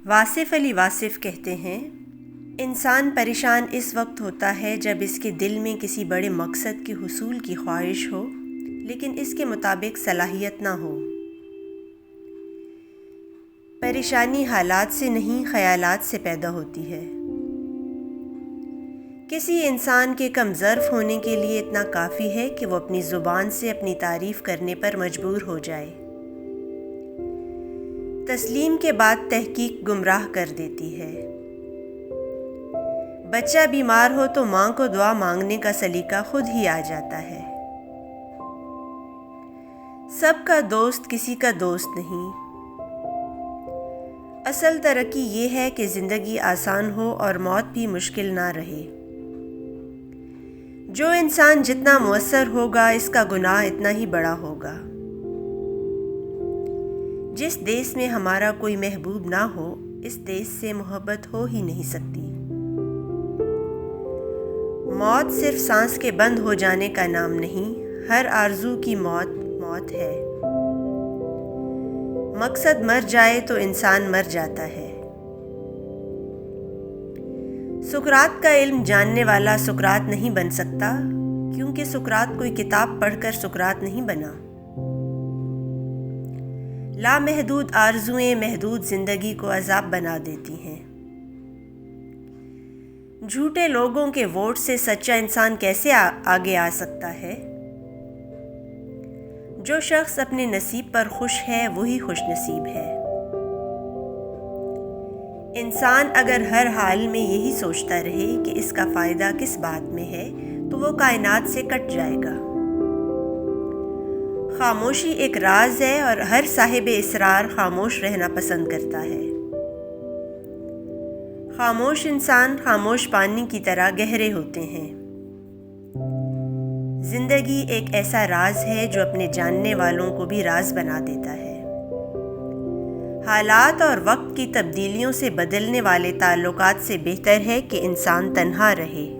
واصف علی واصف کہتے ہیں، انسان پریشان اس وقت ہوتا ہے جب اس کے دل میں کسی بڑے مقصد کے حصول کی خواہش ہو لیکن اس کے مطابق صلاحیت نہ ہو۔ پریشانی حالات سے نہیں، خیالات سے پیدا ہوتی ہے۔ کسی انسان کے کم ظرف ہونے کے لیے اتنا کافی ہے کہ وہ اپنی زبان سے اپنی تعریف کرنے پر مجبور ہو جائے۔ تسلیم کے بعد تحقیق گمراہ کر دیتی ہے۔ بچہ بیمار ہو تو ماں کو دعا مانگنے کا سلیقہ خود ہی آ جاتا ہے۔ سب کا دوست کسی کا دوست نہیں۔ اصل ترقی یہ ہے کہ زندگی آسان ہو اور موت بھی مشکل نہ رہے۔ جو انسان جتنا مؤثر ہوگا اس کا گناہ اتنا ہی بڑا ہوگا۔ جس دیس میں ہمارا کوئی محبوب نہ ہو اس دیس سے محبت ہو ہی نہیں سکتی۔ موت صرف سانس کے بند ہو جانے کا نام نہیں، ہر آرزو کی موت موت ہے۔ مقصد مر جائے تو انسان مر جاتا ہے۔ سقراط کا علم جاننے والا سقراط نہیں بن سکتا، کیونکہ سقراط کوئی کتاب پڑھ کر سقراط نہیں بنا۔ لامحدود آرزوئیں محدود زندگی کو عذاب بنا دیتی ہیں۔ جھوٹے لوگوں کے ووٹ سے سچا انسان کیسے آگے آ سکتا ہے؟ جو شخص اپنے نصیب پر خوش ہے وہی خوش نصیب ہے۔ انسان اگر ہر حال میں یہی سوچتا رہے کہ اس کا فائدہ کس بات میں ہے تو وہ کائنات سے کٹ جائے گا۔ خاموشی ایک راز ہے اور ہر صاحب اسرار خاموش رہنا پسند کرتا ہے۔ خاموش انسان خاموش پانی کی طرح گہرے ہوتے ہیں۔ زندگی ایک ایسا راز ہے جو اپنے جاننے والوں کو بھی راز بنا دیتا ہے۔ حالات اور وقت کی تبدیلیوں سے بدلنے والے تعلقات سے بہتر ہے کہ انسان تنہا رہے۔